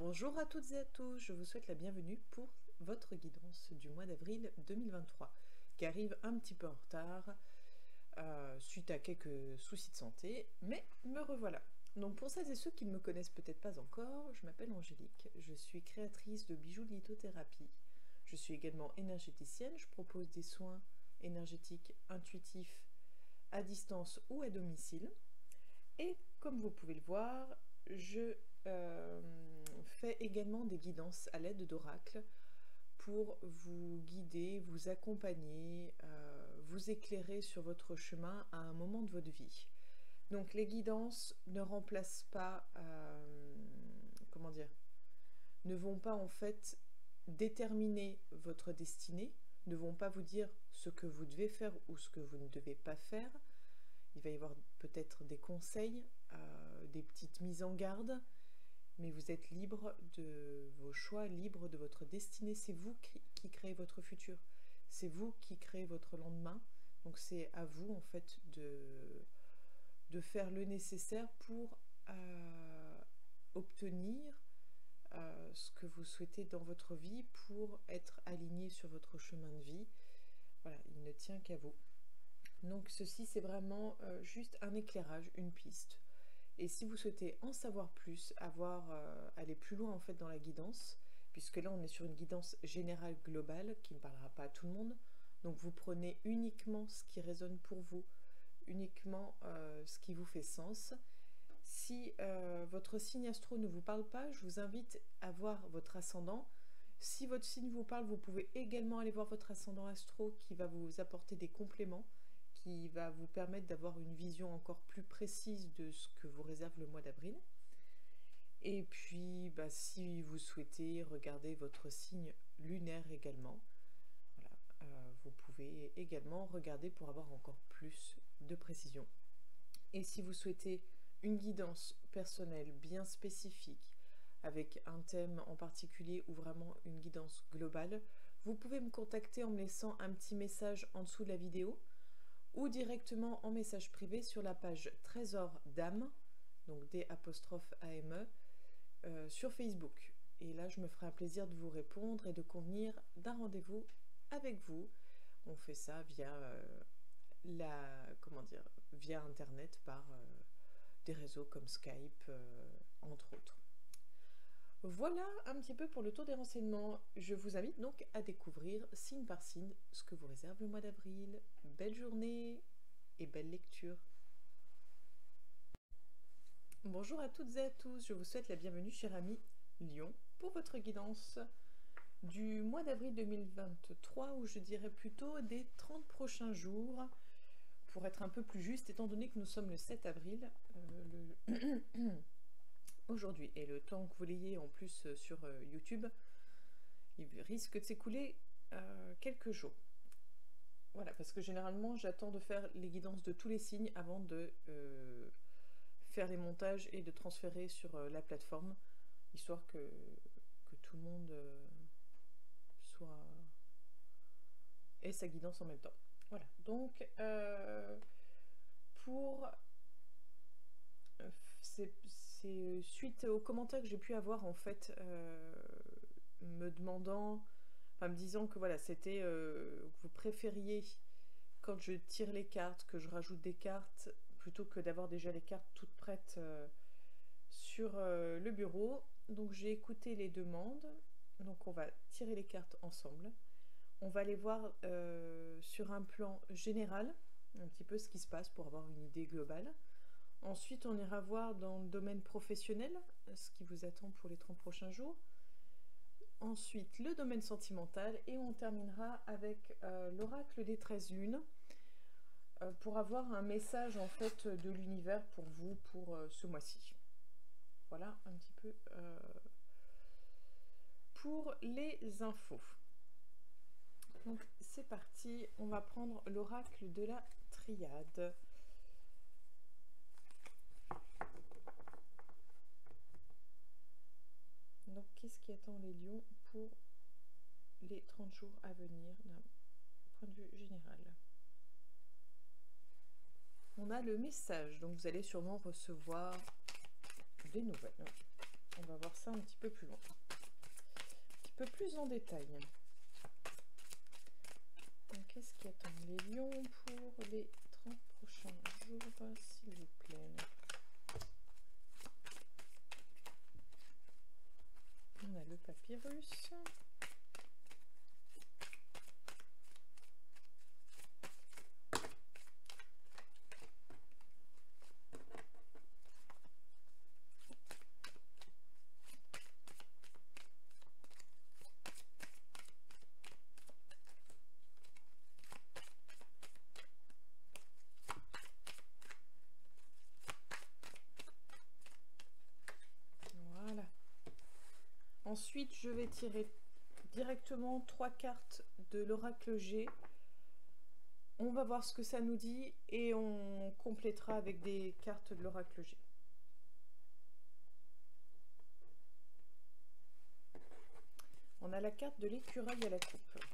Bonjour à toutes et à tous, je vous souhaite la bienvenue pour votre guidance du mois d'avril 2023 qui arrive un petit peu en retard suite à quelques soucis de santé, mais me revoilà. Donc pour celles et ceux qui ne me connaissent peut-être pas encore, je m'appelle Angélique, je suis créatrice de bijoux de lithothérapie, je suis également énergéticienne, je propose des soins énergétiques intuitifs à distance ou à domicile. Et comme vous pouvez le voir, je fais également des guidances à l'aide d'oracles pour vous guider, vous accompagner, vous éclairer sur votre chemin à un moment de votre vie. Donc les guidances ne remplacent pas, comment dire, ne vont pas en fait déterminer votre destinée, ne vont pas vous dire ce que vous devez faire ou ce que vous ne devez pas faire. Il va y avoir peut-être des conseils, des petites mises en garde, mais vous êtes libre de vos choix, libre de votre destinée. C'est vous qui créez votre futur. C'est vous qui créez votre lendemain. Donc c'est à vous en fait de faire le nécessaire pour obtenir ce que vous souhaitez dans votre vie, pour être aligné sur votre chemin de vie. Voilà, il ne tient qu'à vous. Donc ceci c'est vraiment juste un éclairage, une piste. Et si vous souhaitez en savoir plus, aller plus loin en fait dans la guidance, puisque là on est sur une guidance générale globale qui ne parlera pas à tout le monde, donc vous prenez uniquement ce qui résonne pour vous, uniquement ce qui vous fait sens. Si votre signe astro ne vous parle pas, je vous invite à voir votre ascendant. Si votre signe vous parle, vous pouvez également aller voir votre ascendant astro qui va vous apporter des compléments, qui va vous permettre d'avoir une vision encore plus précise de ce que vous réserve le mois d'avril. Et puis, si vous souhaitez regarder votre signe lunaire également, voilà, vous pouvez également regarder pour avoir encore plus de précision. Et si vous souhaitez une guidance personnelle bien spécifique, avec un thème en particulier ou vraiment une guidance globale, vous pouvez me contacter en me laissant un petit message en dessous de la vidéo, ou directement en message privé sur la page Trésor d'âme, donc D''AME, sur Facebook. Et là, je me ferai un plaisir de vous répondre et de convenir d'un rendez-vous avec vous. On fait ça via via Internet par des réseaux comme Skype, entre autres. Voilà un petit peu pour le tour des renseignements. Je vous invite donc à découvrir signe par signe ce que vous réserve le mois d'avril. Belle journée et belle lecture. Bonjour à toutes et à tous, je vous souhaite la bienvenue cher ami Lion pour votre guidance du mois d'avril 2023, ou je dirais plutôt des 30 prochains jours, pour être un peu plus juste étant donné que nous sommes le 7 avril. Aujourd'hui, et le temps que vous l'ayez en plus sur YouTube, il risque de s'écouler quelques jours. Voilà, parce que généralement j'attends de faire les guidances de tous les signes avant de faire les montages et de transférer sur la plateforme, histoire que tout le monde ait sa guidance en même temps. Voilà, donc c'est suite aux commentaires que j'ai pu avoir en fait, me disant que voilà, c'était que vous préfériez quand je tire les cartes, que je rajoute des cartes, plutôt que d'avoir déjà les cartes toutes prêtes sur le bureau. Donc j'ai écouté les demandes, donc on va tirer les cartes ensemble. On va aller voir sur un plan général un petit peu ce qui se passe pour avoir une idée globale. Ensuite, on ira voir dans le domaine professionnel ce qui vous attend pour les 30 prochains jours. Ensuite, le domaine sentimental, et on terminera avec l'oracle des 13 lunes pour avoir un message en fait de l'univers pour vous pour ce mois-ci. Voilà un petit peu pour les infos. Donc c'est parti, on va prendre l'oracle de la triade. Donc qu'est-ce qui attend les lions pour les 30 jours à venir d'un point de vue général? On a le message, donc vous allez sûrement recevoir des nouvelles. on va voir ça un petit peu plus loin, un petit peu plus en détail. Donc, qu'est-ce qui attend les lions pour les 30 prochains jours, s'il vous plaît? On a le papyrus. Ensuite, je vais tirer directement 3 cartes de l'oracle G. On va voir ce que ça nous dit et on complétera avec des cartes de l'oracle G. On a la carte de l'écureuil à la coupe.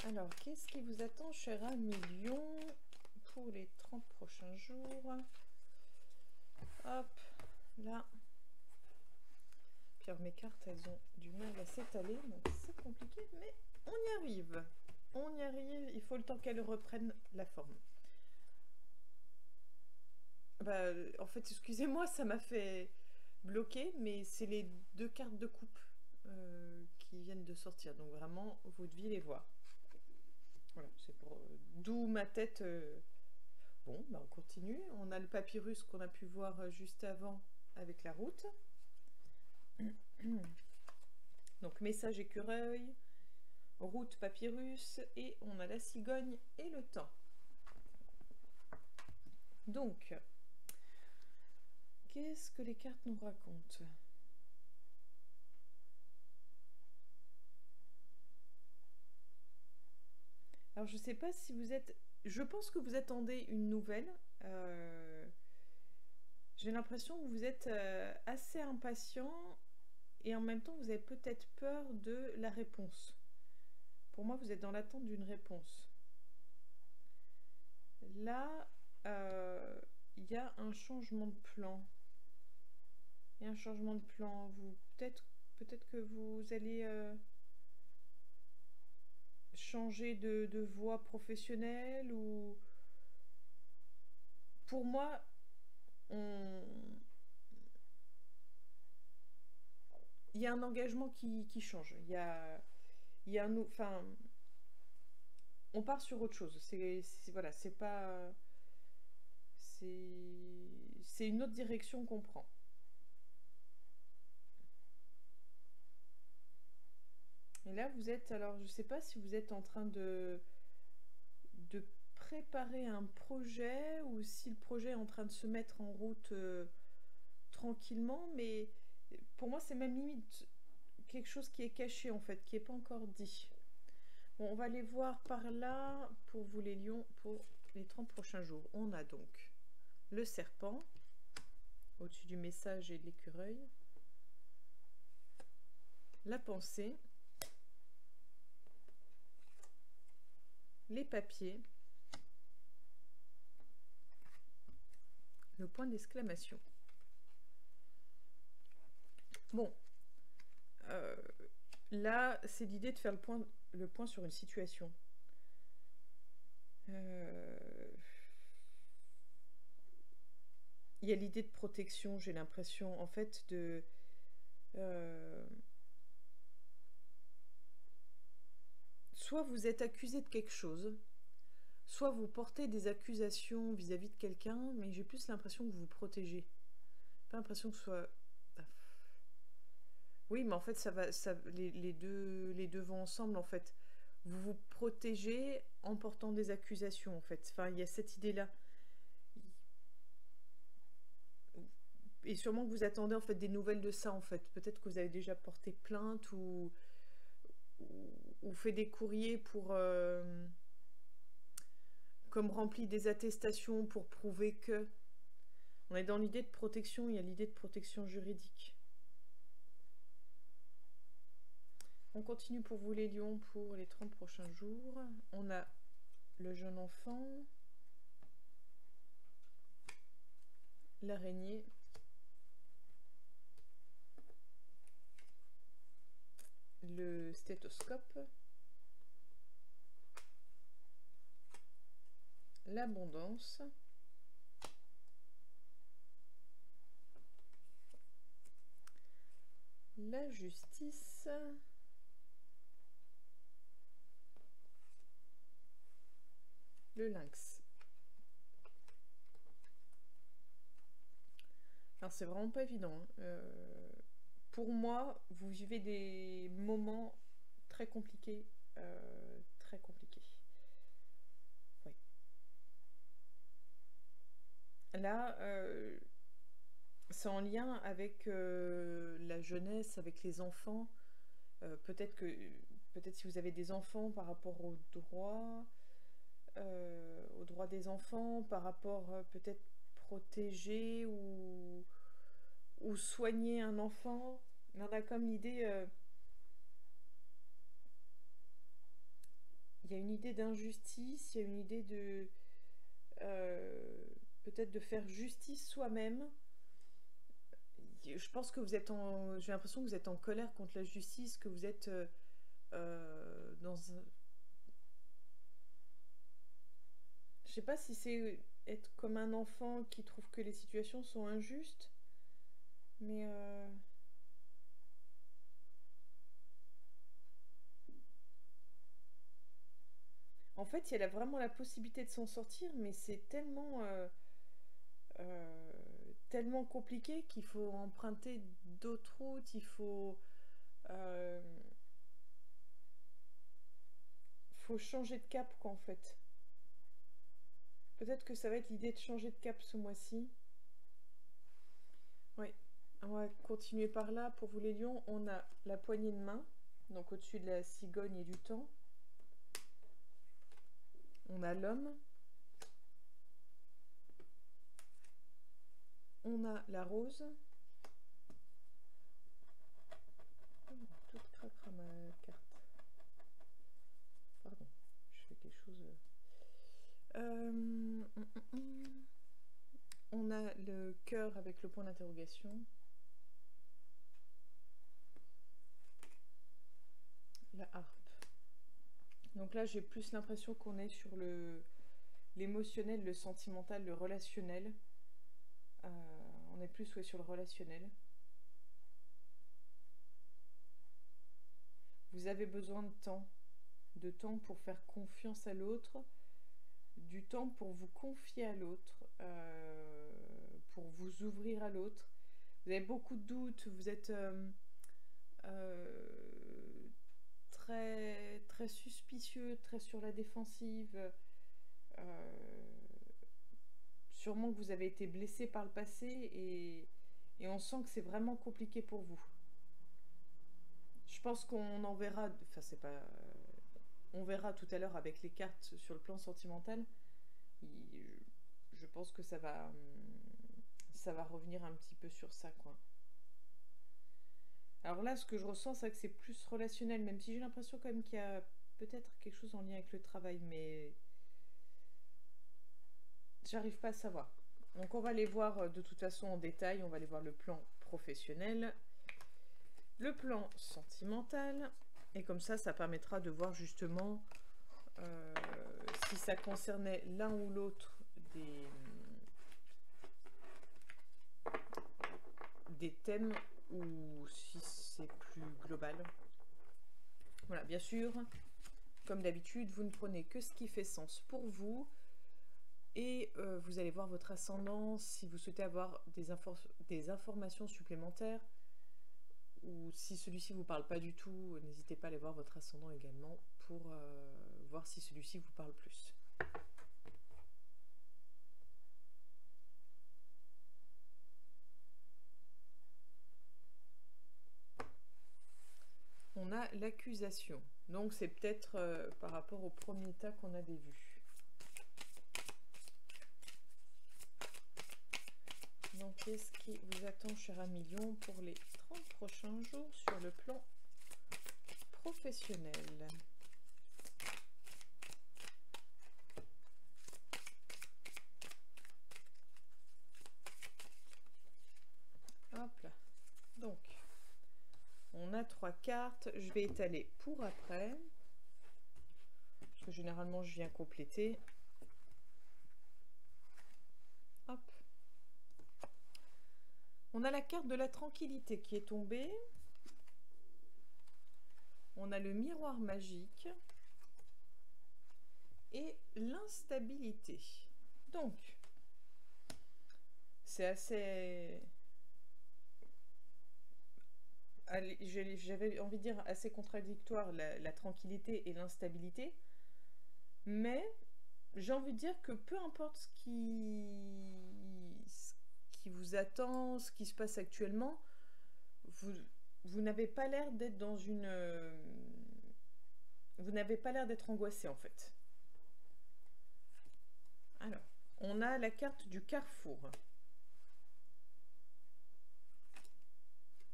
Alors, qu'est-ce qui vous attend, cher ami Lion, pour les 30 prochains jours? Hop, là. Puis mes cartes, elles ont du mal à s'étaler, donc c'est compliqué, mais on y arrive. On y arrive, il faut le temps qu'elles reprennent la forme. Bah, en fait, excusez-moi, ça m'a fait bloquer, mais c'est les 2 cartes de coupe qui viennent de sortir. Donc vraiment, vous deviez les voir. Voilà, c'est pour... D'où ma tête... Bon, bah on continue. On a le papyrus qu'on a pu voir juste avant avec la route. Donc, message écureuil, route papyrus, et on a la cigogne et le temps. Donc, qu'est-ce que les cartes nous racontent? Alors, je ne sais pas si vous êtes... Je pense que vous attendez une nouvelle. J'ai l'impression que vous êtes assez impatient et en même temps, vous avez peut-être peur de la réponse. Pour moi, vous êtes dans l'attente d'une réponse. Là, il y a un changement de plan. Il y a un changement de plan. Peut-être que vous allez changer de voie professionnelle ou... Pour moi, il y a un engagement qui change. Il y a un... Enfin, on part sur autre chose. Voilà, c'est pas... C'est une autre direction qu'on prend. Et là, vous êtes... Alors, je ne sais pas si vous êtes en train de préparer un projet ou si le projet est en train de se mettre en route tranquillement, mais pour moi, c'est même limite quelque chose qui est caché, en fait, qui n'est pas encore dit. Bon, on va aller voir par là, pour vous les lions, pour les 30 prochains jours. On a donc le serpent, au-dessus du message et de l'écureuil. La pensée. Les papiers. Le point d'exclamation. Bon. Là, c'est l'idée de faire le point sur une situation. Il y a l'idée de protection, j'ai l'impression, en fait, de... soit vous êtes accusé de quelque chose, soit vous portez des accusations vis-à-vis de quelqu'un, mais j'ai plus l'impression que vous vous protégez. Pas l'impression que ce soit... Oui, mais en fait, les deux vont ensemble, en fait. Vous vous protégez en portant des accusations, en fait. Enfin, il y a cette idée-là. Et sûrement que vous attendez, en fait, des nouvelles de ça, en fait. Peut-être que vous avez déjà porté plainte ou fait des courriers pour... comme rempli des attestations pour prouver que... On est dans l'idée de protection, il y a l'idée de protection juridique. On continue pour vous les lions pour les 30 prochains jours. On a le jeune enfant, l'araignée, le stéthoscope, l'abondance, la justice, le lynx. Alors c'est vraiment pas évident. Pour moi, vous vivez des moments très compliqués. Très compliqués. Oui. Là, c'est en lien avec la jeunesse, avec les enfants. Peut-être si vous avez des enfants par rapport aux droits des enfants, par rapport peut-être protéger ou soigner un enfant. On a comme l'idée, il y a une idée d'injustice, il y a une idée de peut-être de faire justice soi-même. Je pense que vous êtes j'ai l'impression que vous êtes en colère contre la justice, que vous êtes dans un... Je sais pas si c'est être comme un enfant qui trouve que les situations sont injustes, mais en fait, il y a vraiment la possibilité de s'en sortir, mais c'est tellement compliqué qu'il faut emprunter d'autres routes, faut changer de cap, quoi, en fait. Peut-être que ça va être l'idée de changer de cap ce mois-ci. Oui, on va continuer par là. Pour vous les lions, on a la poignée de main, donc au-dessus de la cigogne et du temps. On a l'homme. On a la rose. Toute cracra ma carte. Pardon, je fais quelque chose. On a le cœur avec le point d'interrogation. La harpe. Donc là, j'ai plus l'impression qu'on est sur l'émotionnel, le sentimental, le relationnel. On est plus sur le relationnel. Vous avez besoin de temps pour faire confiance à l'autre, du temps pour vous confier à l'autre, pour vous ouvrir à l'autre. Vous avez beaucoup de doutes, vous êtes très, très suspicieux, très sur la défensive. Sûrement que vous avez été blessé par le passé et on sent que c'est vraiment compliqué pour vous. Je pense qu'on en verra, enfin c'est pas... on verra tout à l'heure avec les cartes sur le plan sentimental. Je pense que ça va revenir un petit peu sur ça, quoi. Alors là, ce que je ressens, c'est que c'est plus relationnel, même si j'ai l'impression quand même qu'il y a peut-être quelque chose en lien avec le travail, mais j'arrive pas à savoir. Donc on va les voir de toute façon en détail, on va aller voir le plan professionnel, le plan sentimental, et comme ça, ça permettra de voir justement si ça concernait l'un ou l'autre des thèmes ou si c'est plus global. Voilà, bien sûr, comme d'habitude, vous ne prenez que ce qui fait sens pour vous et vous allez voir votre ascendant. Si vous souhaitez avoir des informations supplémentaires ou si celui-ci vous parle pas du tout, n'hésitez pas à aller voir votre ascendant également pour voir si celui-ci vous parle plus. On a l'accusation. Donc c'est peut-être par rapport au premier tas qu'on avait vu. qu'est-ce qui vous attend, cher ami Lion, pour les 30 prochains jours sur le plan professionnel? Hop là. Donc, on a 3 cartes. Je vais étaler pour après. Parce que généralement, je viens compléter. Hop. On a la carte de la tranquillité qui est tombée. On a le miroir magique. Et l'instabilité. Donc, c'est assez... J'avais envie de dire assez contradictoire, la tranquillité et l'instabilité. Mais j'ai envie de dire que peu importe ce qui vous attend, ce qui se passe actuellement, vous n'avez pas l'air d'être dans une... vous n'avez pas l'air d'être angoissé en fait. Alors, on a la carte du carrefour.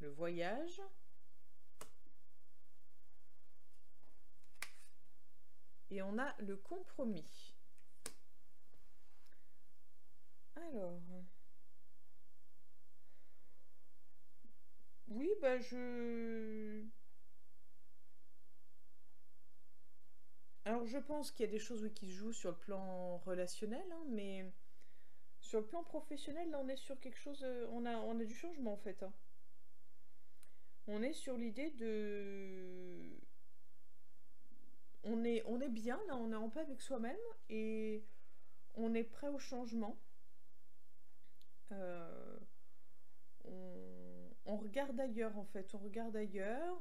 Le voyage. Et on a le compromis. Alors... oui, bah Alors je pense qu'il y a des choses qui se jouent sur le plan relationnel, hein, mais sur le plan professionnel, là on est sur quelque chose... on a du changement en fait. Hein. On est sur l'idée de... On est bien, là on est en paix avec soi-même et on est prêt au changement. On regarde ailleurs en fait, on regarde ailleurs,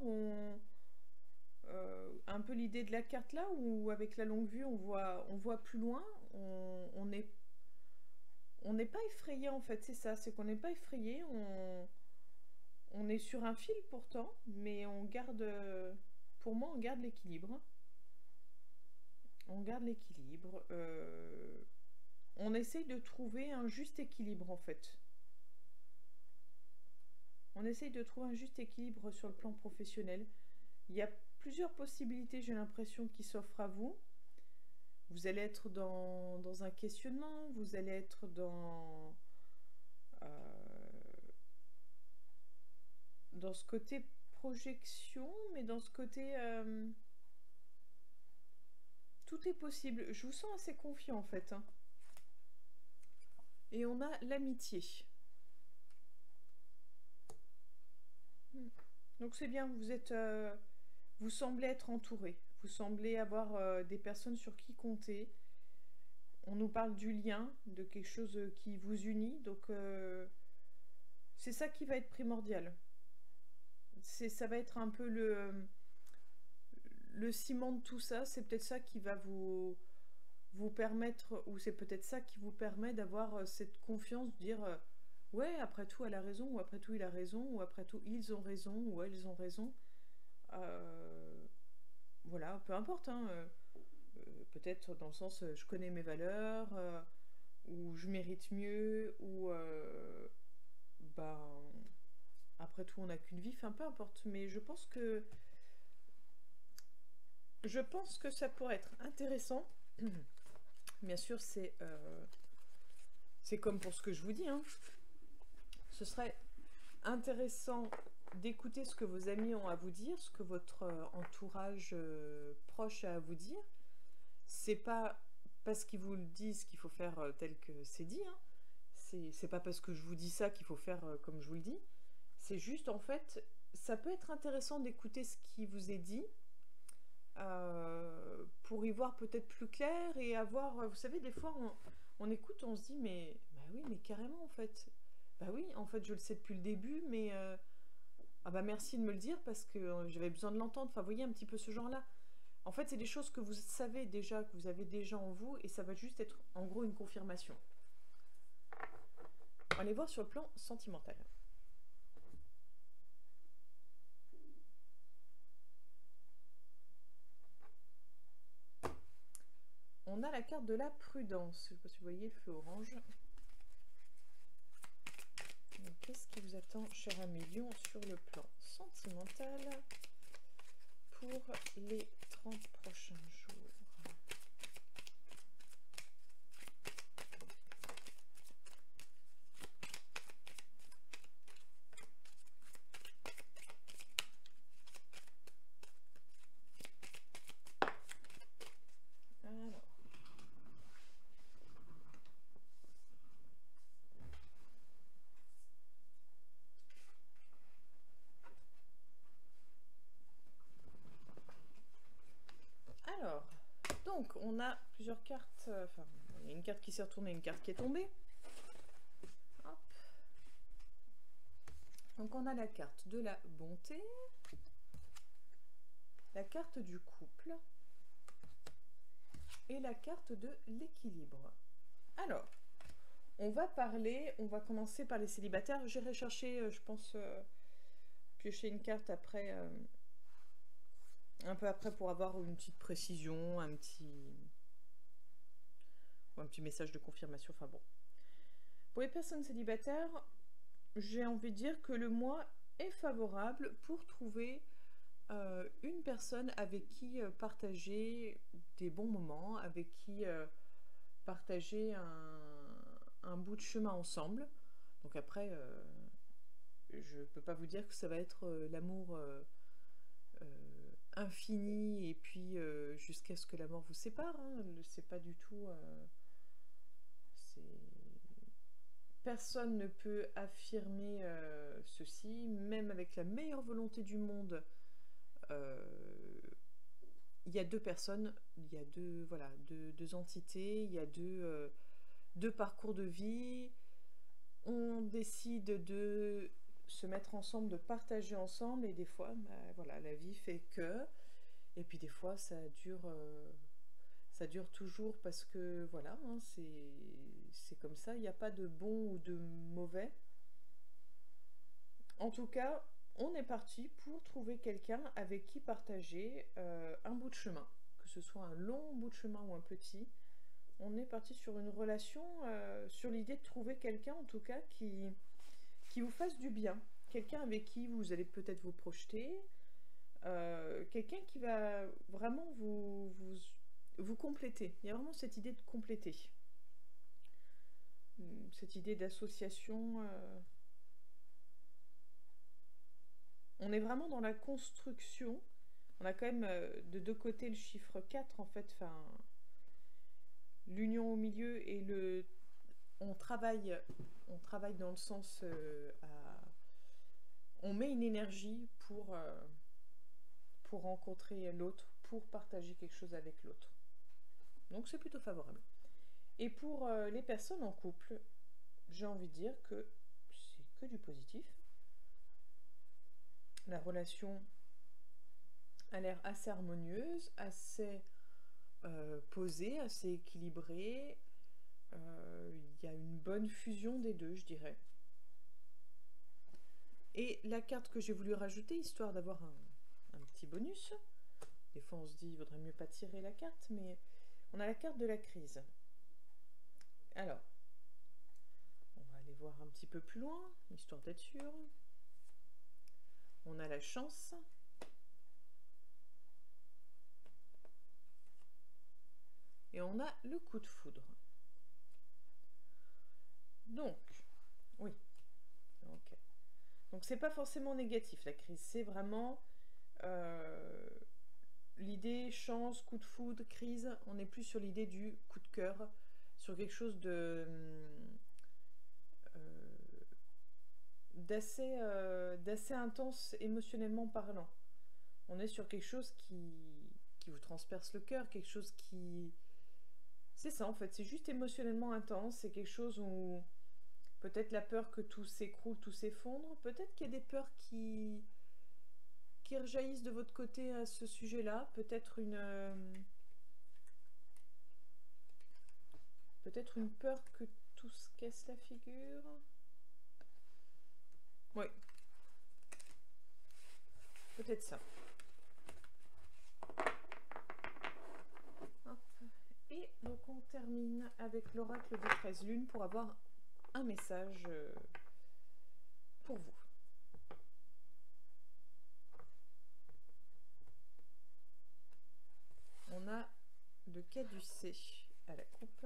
un peu l'idée de la carte là où avec la longue vue on voit plus loin, on n'est pas effrayé en fait, c'est ça, c'est qu'on n'est pas effrayé, on est sur un fil pourtant, mais on garde, pour moi on garde l'équilibre. On garde l'équilibre, on essaye de trouver un juste équilibre en fait. On essaye de trouver un juste équilibre sur le plan professionnel. Il y a plusieurs possibilités, j'ai l'impression, qui s'offrent à vous. Vous allez être dans un questionnement, vous allez être dans ce côté projection, mais dans ce côté... tout est possible. Je vous sens assez confiant en fait. Hein. Et on a l'amitié. Donc c'est bien, vous semblez être entouré. Vous semblez avoir des personnes sur qui compter. On nous parle du lien, de quelque chose qui vous unit. Donc c'est ça qui va être primordial. Ça va être un peu le ciment de tout ça. C'est peut-être ça qui va vous permettre, ou c'est peut-être ça qui vous permet d'avoir cette confiance, de dire ouais, après tout elle a raison, ou après tout il a raison, ou après tout ils ont raison, ou elles ont raison. Voilà, peu importe, hein, peut-être dans le sens je connais mes valeurs, ou je mérite mieux, ou ben après tout on n'a qu'une vie, enfin peu importe, mais je pense que ça pourrait être intéressant. Bien sûr, c'est comme pour ce que je vous dis. Hein. Ce serait intéressant d'écouter ce que vos amis ont à vous dire, ce que votre entourage proche a à vous dire. C'est pas parce qu'ils vous le disent qu'il faut faire tel que c'est dit. Hein. C'est pas parce que je vous dis ça qu'il faut faire comme je vous le dis. C'est juste, en fait, ça peut être intéressant d'écouter ce qui vous est dit. Pour y voir peut-être plus clair et avoir... Vous savez, des fois, on écoute, on se dit, mais bah oui, mais carrément, en fait. Bah oui, en fait, je le sais depuis le début, mais... ah bah merci de me le dire parce que j'avais besoin de l'entendre. Enfin, vous voyez, un petit peu ce genre-là. En fait, c'est des choses que vous savez déjà, que vous avez déjà en vous, et ça va juste être, en gros, une confirmation. On va aller voir sur le plan sentimental. On a la carte de la prudence. Je ne sais pas si vous voyez le feu orange. qu'est-ce qui vous attend, cher ami Lion, sur le plan sentimental pour les 30 prochains jours? Alors, donc on a plusieurs cartes, enfin, il y a une carte qui s'est retournée, une carte qui est tombée. Hop. Donc on a la carte de la bonté, la carte du couple et la carte de l'équilibre. Alors, on va commencer par les célibataires. J'irai chercher, je pense, piocher une carte après, un peu après pour avoir une petite précision, un petit message de confirmation. Enfin bon. Pour les personnes célibataires, j'ai envie de dire que le mois est favorable pour trouver une personne avec qui partager des bons moments, avec qui partager un bout de chemin ensemble. Donc après, je peux pas vous dire que ça va être l'amour infini et puis jusqu'à ce que la mort vous sépare. Hein. C'est pas du tout... Personne ne peut affirmer ceci, même avec la meilleure volonté du monde. Il y a deux personnes, il y a deux entités, il y a deux parcours de vie. On décide de se mettre ensemble, de partager ensemble, et des fois, voilà, la vie fait que. Et puis des fois, ça dure toujours parce que voilà, hein, c'est comme ça. Il n'y a pas de bon ou de mauvais. En tout cas, on est parti pour trouver quelqu'un avec qui partager un bout de chemin, que ce soit un long bout de chemin ou un petit. On est parti sur une relation, sur l'idée de trouver quelqu'un en tout cas qui vous fasse du bien, quelqu'un avec qui vous allez peut-être vous projeter, quelqu'un qui va vraiment vous compléter. Il y a vraiment cette idée de compléter, cette idée d'association. On est vraiment dans la construction. On a quand même de deux côtés le chiffre 4 en fait, enfin, l'union au milieu et le... On travaille dans le sens on met une énergie pour rencontrer l'autre, pour partager quelque chose avec l'autre. Donc c'est plutôt favorable. Et pour les personnes en couple, j'ai envie de dire que c'est que du positif. La relation a l'air assez harmonieuse, assez posée, assez équilibrée. Il y a une bonne fusion des deux, je dirais. Et la carte que j'ai voulu rajouter, histoire d'avoir un petit bonus, des fois on se dit il vaudrait mieux pas tirer la carte, mais on a la carte de la crise. Alors, on va aller voir un petit peu plus loin, histoire d'être sûr. On a la chance. Et on a le coup de foudre. Donc, oui. Ok. Donc c'est pas forcément négatif la crise, c'est vraiment l'idée chance, coup de foudre, crise. On est plus sur l'idée du coup de cœur, sur quelque chose de d'assez intense émotionnellement parlant. On est sur quelque chose qui vous transperce le cœur, quelque chose qui... C'est ça en fait, c'est juste émotionnellement intense, c'est quelque chose où peut-être la peur que tout s'écroule, tout s'effondre, peut-être qu'il y a des peurs qui rejaillissent de votre côté à ce sujet-là, peut-être une peur que tout se casse la figure. Oui. Peut-être ça. Hop. Et donc on termine avec l'oracle des 13 lunes pour avoir un message pour vous. On a le caducée à la coupe.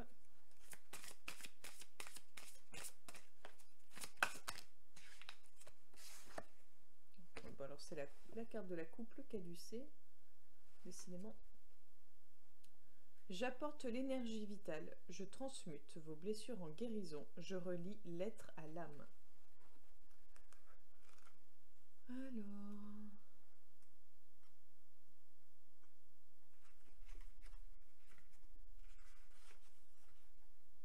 Bon, alors c'est la carte de la coupe, le caducée. Décidément. J'apporte l'énergie vitale, je transmute vos blessures en guérison, je relie l'être à l'âme. Alors...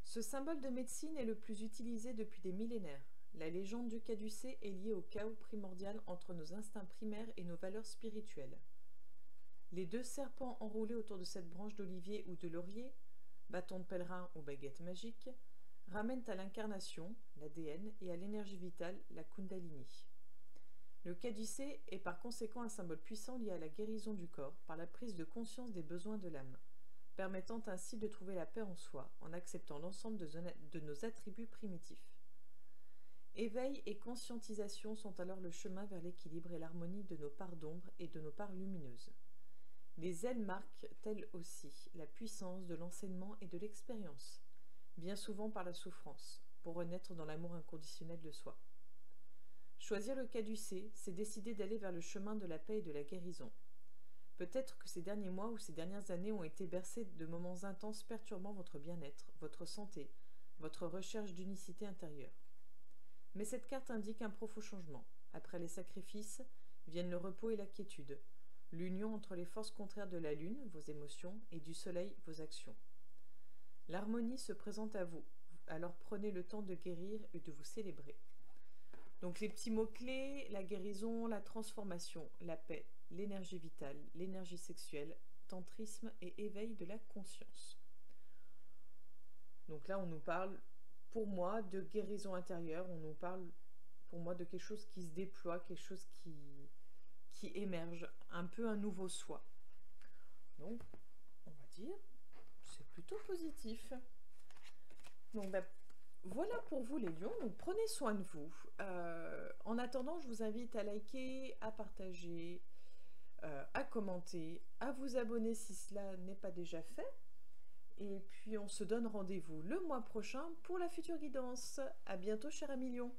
Ce symbole de médecine est le plus utilisé depuis des millénaires. La légende du caducée est liée au chaos primordial entre nos instincts primaires et nos valeurs spirituelles. Les deux serpents enroulés autour de cette branche d'olivier ou de laurier, bâton de pèlerin ou baguette magique, ramènent à l'incarnation, l'ADN, et à l'énergie vitale, la Kundalini. Le caducée est par conséquent un symbole puissant lié à la guérison du corps par la prise de conscience des besoins de l'âme, permettant ainsi de trouver la paix en soi en acceptant l'ensemble de nos attributs primitifs. Éveil et conscientisation sont alors le chemin vers l'équilibre et l'harmonie de nos parts d'ombre et de nos parts lumineuses. Les ailes marquent, elles aussi, la puissance de l'enseignement et de l'expérience, bien souvent par la souffrance, pour renaître dans l'amour inconditionnel de soi. Choisir le caducée, c'est décider d'aller vers le chemin de la paix et de la guérison. Peut-être que ces derniers mois ou ces dernières années ont été bercés de moments intenses perturbant votre bien-être, votre santé, votre recherche d'unicité intérieure. Mais cette carte indique un profond changement. Après les sacrifices, viennent le repos et la quiétude, l'union entre les forces contraires de la lune, vos émotions, et du soleil, vos actions. L'harmonie se présente à vous, alors prenez le temps de guérir et de vous célébrer. Donc les petits mots-clés, la guérison, la transformation, la paix, l'énergie vitale, l'énergie sexuelle, tantrisme et éveil de la conscience. Donc là, on nous parle, pour moi, de guérison intérieure, on nous parle, pour moi, de quelque chose qui se déploie, quelque chose qui émerge, un peu un nouveau soi. Donc, on va dire, c'est plutôt positif. Donc, voilà pour vous les lions, donc prenez soin de vous. En attendant, je vous invite à liker, à partager, à commenter, à vous abonner si cela n'est pas déjà fait. Et puis on se donne rendez-vous le mois prochain pour la future guidance. À bientôt, cher ami lion.